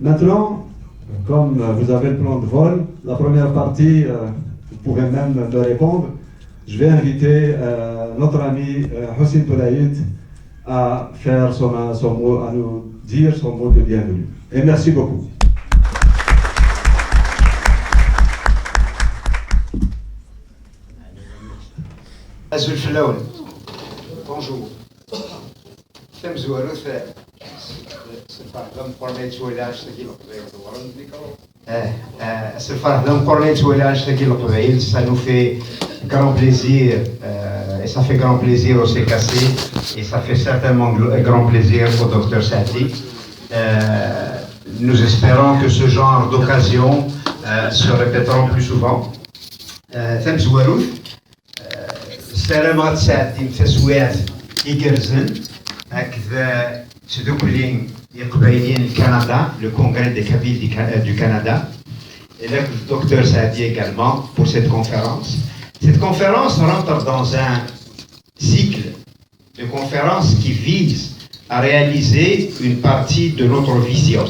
Maintenant, comme vous avez le plan de vol, la première partie, vous pouvez même me répondre. Je vais inviter notre ami Hossein Toulaïd à faire son mot, à nous dire son mot de bienvenue. Et merci beaucoup. Azul Flaoun. Bonjour. Thème Zouarou fait. الفرح قرنيت ولا اشتكي القبائل ça nous fait grand plaisir et ça fait grand plaisir au CKC et ça fait certainement grand plaisir au Dr Saadi. Nous espérons que ce genre d'occasion se répéteront plus souvent. ثم زواروث سلامات ساعتين تسويات يقرزن هكذا تدوكلين يقبايلين الكندا le congrès des Kabyles du Canada et là le docteur Saadi également pour cette conférence. Cette conférence rentre dans un cycle de conférences qui vise à réaliser une partie de notre vision.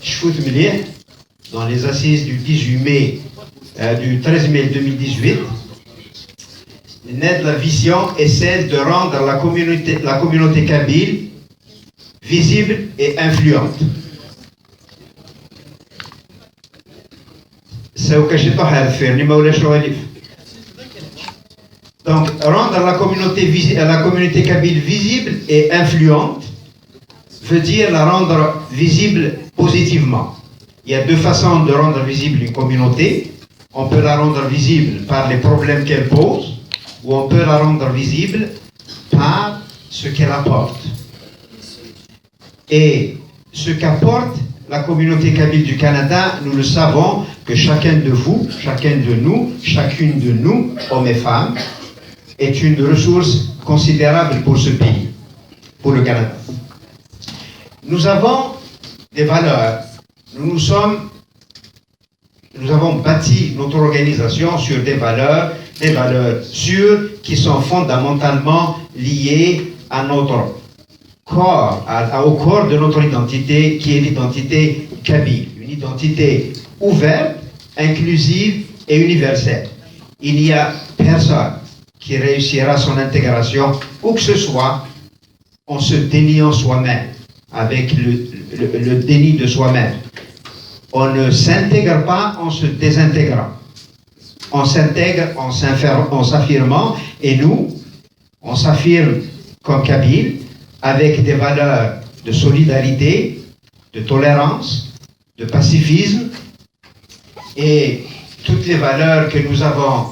Shfout Mlieh, dans les assises du 18 mai, du 13 mai 2018, la vision est celle de rendre la communauté kabyle visible et influente. Donc, rendre la communauté kabyle visible et influente veut dire la rendre visible positivement. Il y a deux façons de rendre visible une communauté. On peut la rendre visible par les problèmes qu'elle pose, ou on peut la rendre visible par ce qu'elle apporte. Et ce qu'apporte la communauté kabyle du Canada, nous le savons que chacun de vous, chacun de nous, chacune de nous, hommes et femmes, est une ressource considérable pour ce pays, pour le Canada. Nous avons des valeurs. Nous avons bâti notre organisation sur des valeurs sûres qui sont fondamentalement liées à notre corps, au corps de notre identité, qui est l'identité kabyle, une identité ouverte, inclusive et universelle. Il n'y a personne qui réussira son intégration, où que ce soit, en se déniant soi-même, avec le déni de soi-même. On ne s'intègre pas en se désintégrant. On s'intègre en s'affirmant, et nous, on s'affirme comme Kabyle, avec des valeurs de solidarité, de tolérance, de pacifisme, et toutes les valeurs que nous avons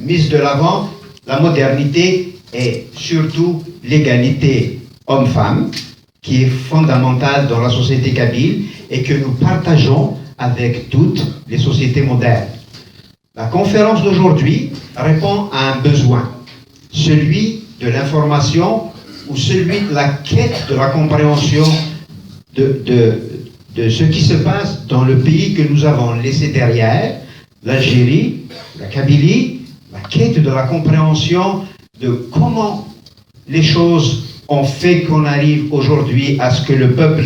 mises de l'avant, la modernité et surtout l'égalité homme-femme, qui est fondamentale dans la société kabyle et que nous partageons avec toutes les sociétés modernes. La conférence d'aujourd'hui répond à un besoin, celui de l'information ou celui de la quête de la compréhension de ce qui se passe dans le pays que nous avons laissé derrière, l'Algérie, la Kabylie, la quête de la compréhension de comment les choses ont fait qu'on arrive aujourd'hui à ce que le peuple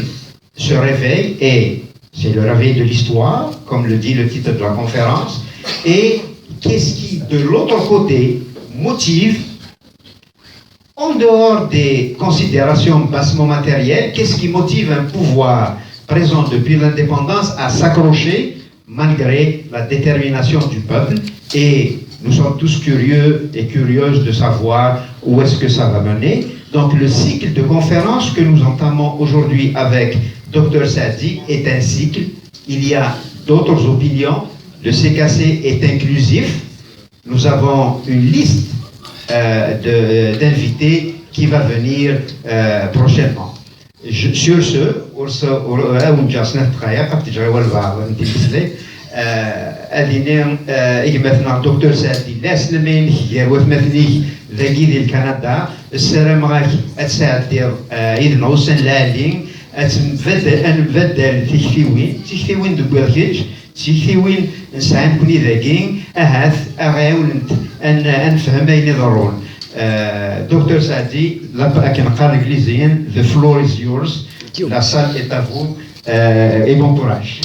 se réveille, et c'est le réveil de l'histoire, comme le dit le titre de la conférence, et qu'est-ce qui, de l'autre côté, motive, en dehors des considérations bassement matérielles, qu'est-ce qui motive un pouvoir présent depuis l'indépendance à s'accrocher malgré la détermination du peuple, et nous sommes tous curieux et curieuses de savoir où est-ce que ça va mener. Donc le cycle de conférences que nous entamons aujourd'hui avec Dr Saadi est un cycle. Il y a d'autres opinions. Le CKC est inclusif. Nous avons une liste d'invités qui va venir prochainement. Sur ce, دكتور سعدي لاس لمين هي وثمثني ذاكي ديال كندا السلام راك اتساعد ديال اذ نوصل لالين نبدل تيكفيوين دبوكيج تيكفيوين نسعى نكوني ذاكين اهات اغاولنت ان نفهم اين يضرون دكتور سعدي كنقرا انجليزيا the floor is yours la salle est à vous et bon courage.